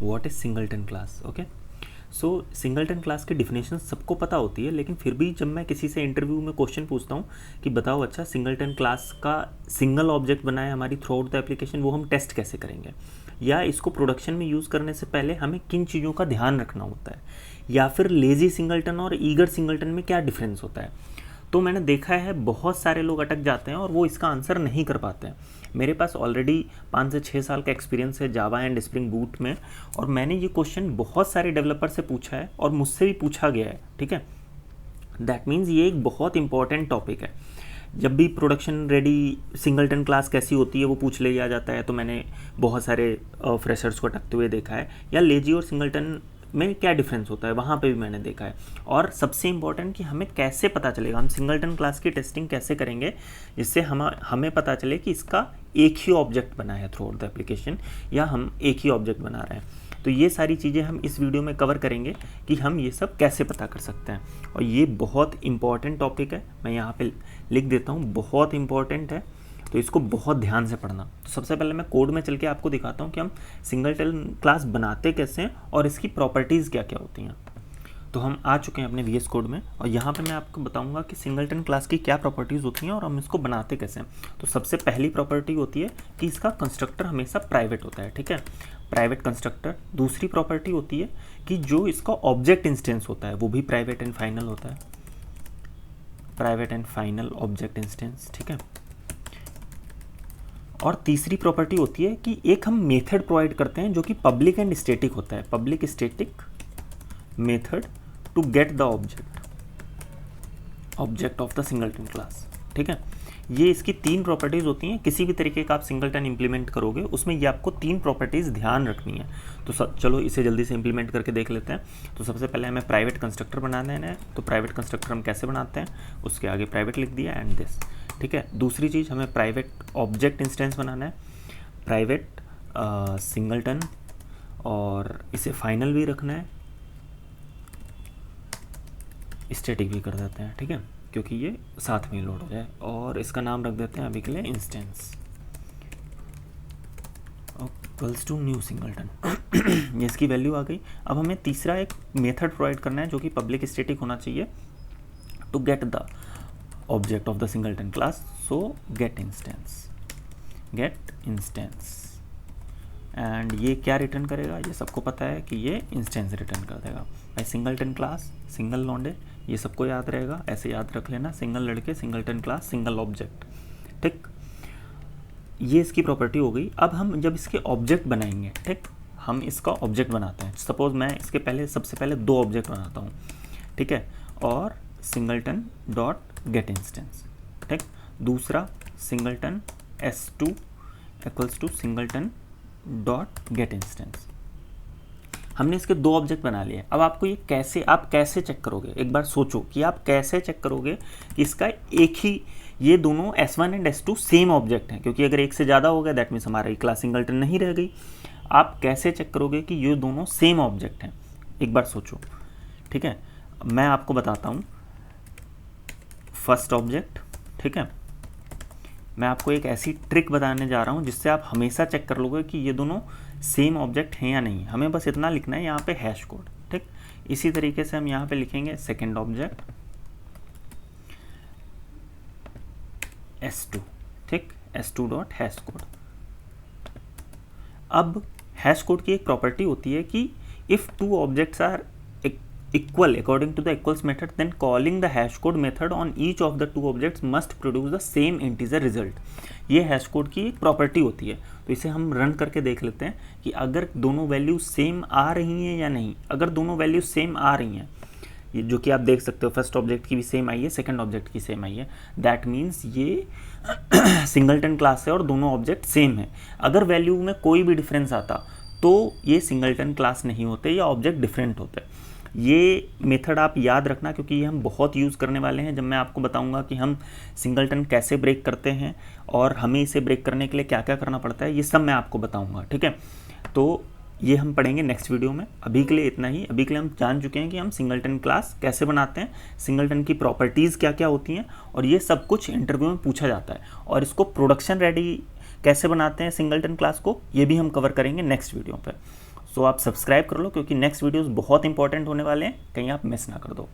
What is singleton class. Okay, so singleton class की definition सबको पता होती है, लेकिन फिर भी जब मैं किसी से इंटरव्यू में क्वेश्चन पूछता हूँ कि बताओ अच्छा सिंगलटन क्लास का सिंगल ऑब्जेक्ट बनाए हमारी थ्रू आउट द एप्लीकेशन, वो हम टेस्ट कैसे करेंगे, या इसको प्रोडक्शन में यूज़ करने से पहले हमें किन चीज़ों का ध्यान रखना होता है, या फिर लेजी सिंगलटन और ईगर सिंगलटन में क्या डिफरेंस होता है, तो मैंने देखा है बहुत सारे लोग अटक जाते हैं और वो इसका आंसर नहीं कर पाते हैं। मेरे पास ऑलरेडी 5 से 6 साल का एक्सपीरियंस है जावा एंड स्प्रिंग बूट में, और मैंने ये क्वेश्चन बहुत सारे डेवलपर से पूछा है और मुझसे भी पूछा गया है। ठीक है, दैट मीन्स ये एक बहुत इंपॉर्टेंट टॉपिक है। जब भी प्रोडक्शन रेडी सिंगलटन क्लास कैसी होती है वो पूछ लिया जाता है, तो मैंने बहुत सारे फ्रेशर्स को अटकते हुए देखा है, या लेजी और सिंगलटन में क्या डिफरेंस होता है वहाँ पे भी मैंने देखा है। और सबसे इम्पॉर्टेंट कि हमें कैसे पता चलेगा, हम सिंगलटन क्लास की टेस्टिंग कैसे करेंगे जिससे हमें पता चले कि इसका एक ही ऑब्जेक्ट बना है थ्रू आउट द एप्लीकेशन, या हम एक ही ऑब्जेक्ट बना रहे हैं। तो ये सारी चीज़ें हम इस वीडियो में कवर करेंगे कि हम ये सब कैसे पता कर सकते हैं, और ये बहुत इंपॉर्टेंट टॉपिक है। मैं यहाँ पे लिख देता हूँ, बहुत इंपॉर्टेंट है, तो इसको बहुत ध्यान से पढ़ना। तो सबसे पहले मैं कोड में चल के आपको दिखाता हूँ कि हम सिंगलटन क्लास बनाते कैसे हैं और इसकी प्रॉपर्टीज़ क्या क्या होती हैं। तो हम आ चुके हैं अपने VS कोड में, और यहाँ पे मैं आपको बताऊंगा कि सिंगलटन क्लास की क्या प्रॉपर्टीज़ होती हैं और हम इसको बनाते कैसे हैं। तो सबसे पहली प्रॉपर्टी होती है कि इसका कंस्ट्रक्टर हमेशा प्राइवेट होता है। ठीक है, प्राइवेट कंस्ट्रक्टर। दूसरी प्रॉपर्टी होती है कि जो इसका ऑब्जेक्ट इंस्टेंस होता है वो भी प्राइवेट एंड फाइनल होता है, private and final object instance. ठीक है, और तीसरी प्रॉपर्टी होती है कि एक हम मेथड प्रोवाइड करते हैं जो कि पब्लिक एंड स्टैटिक होता है, public static method to get the object of the singleton class. ठीक है, ये इसकी 3 प्रॉपर्टीज़ होती हैं। किसी भी तरीके का आप सिंगलटन इंप्लीमेंट करोगे उसमें ये आपको 3 प्रॉपर्टीज़ ध्यान रखनी है। तो चलो इसे जल्दी से इंप्लीमेंट करके देख लेते हैं। तो सबसे पहले हमें प्राइवेट कंस्ट्रक्टर बना देना है। तो प्राइवेट कंस्ट्रक्टर हम कैसे बनाते हैं, उसके आगे प्राइवेट लिख दिया एंड दिस। ठीक है, दूसरी चीज़ हमें प्राइवेट ऑब्जेक्ट इंस्टेंस बनाना है, प्राइवेट सिंगलटन, और इसे फाइनल भी रखना है, स्टैटिक भी कर देते हैं। ठीक है, क्योंकि ये साथ में लोड हो जाए, और इसका नाम रख देते हैं अभी के लिए instance equals to new singleton. ये इसकी वैल्यू आ गई। अब हमें तीसरा एक मेथड प्रोवाइड करना है जो कि पब्लिक स्टैटिक होना चाहिए, to get the object of the singleton class. So get instance and ये क्या रिटर्न करेगा, ये सबको पता है कि ये इंस्टेंस रिटर्न कर देगा। भाई सिंगलटन क्लास, सिंगल लॉन्डे, ये सबको याद रहेगा, ऐसे याद रख लेना, सिंगल लड़के, सिंगलटन क्लास, सिंगल ऑब्जेक्ट। ठीक, ये इसकी प्रॉपर्टी हो गई। अब हम जब इसके ऑब्जेक्ट बनाएंगे, ठीक, हम इसका ऑब्जेक्ट बनाते हैं। सपोज मैं इसके पहले सबसे पहले 2 ऑब्जेक्ट बनाता हूँ। ठीक है, और सिंगलटन डॉट गेट इंस्टेंस। ठीक, दूसरा singleton s2 equals to singleton dot get instance. हमने इसके 2 ऑब्जेक्ट बना लिए। अब आपको ये आप कैसे चेक करोगे, एक बार सोचो कि आप कैसे चेक करोगे कि इसका एक ही, ये दोनों S1 and S2 same object हैं, क्योंकि अगर एक से ज़्यादा हो गया दैट मीन्स हमारी क्लास सिंगलटन नहीं रह गई। आप कैसे चेक करोगे कि ये दोनों सेम ऑब्जेक्ट हैं, एक बार सोचो। ठीक है, मैं आपको बताता हूँ। फर्स्ट ऑब्जेक्ट, ठीक है, मैं आपको एक ऐसी ट्रिक बताने जा रहा हूँ जिससे आप हमेशा चेक कर लोगे कि ये दोनों सेम ऑब्जेक्ट हैं या नहीं। हमें बस इतना लिखना है यहाँ पे हैश कोड। ठीक, इसी तरीके से हम यहाँ पे लिखेंगे सेकंड ऑब्जेक्ट S2। ठीक, S2 डॉट हैश कोड। अब हैश कोड की एक प्रॉपर्टी होती है कि if 2 objects are equal according to the equals method, then calling the hash code method on each of the 2 objects must produce the same integer result। ये hash code की एक property होती है। तो इसे हम रन करके देख लेते हैं कि अगर दोनों वैल्यू सेम आ रही हैं या नहीं। अगर दोनों वैल्यू सेम आ रही हैं, ये जो कि आप देख सकते हो, फर्स्ट ऑब्जेक्ट की भी सेम आई है, सेकंड ऑब्जेक्ट की सेम आई है, दैट मीन्स ये सिंगलटन क्लास है और दोनों ऑब्जेक्ट सेम है। अगर वैल्यू में कोई भी डिफरेंस आता तो ये सिंगलटन क्लास नहीं होते या ऑब्जेक्ट डिफरेंट होते। ये मेथड आप याद रखना, क्योंकि ये हम बहुत यूज़ करने वाले हैं। जब मैं आपको बताऊंगा कि हम सिंगलटन कैसे ब्रेक करते हैं और हमें इसे ब्रेक करने के लिए क्या क्या करना पड़ता है, ये सब मैं आपको बताऊंगा। ठीक है, तो ये हम पढ़ेंगे नेक्स्ट वीडियो में। अभी के लिए इतना ही। अभी के लिए हम जान चुके हैं कि हम सिंगलटन क्लास कैसे बनाते हैं, सिंगलटन की प्रॉपर्टीज़ क्या क्या होती हैं, और ये सब कुछ इंटरव्यू में पूछा जाता है। और इसको प्रोडक्शन रेडी कैसे बनाते हैं सिंगलटन क्लास को, ये भी हम कवर करेंगे नेक्स्ट वीडियो पर। सो आप सब्सक्राइब कर लो क्योंकि नेक्स्ट वीडियोस बहुत इंपॉर्टेंट होने वाले हैं, कहीं आप मिस ना कर दो।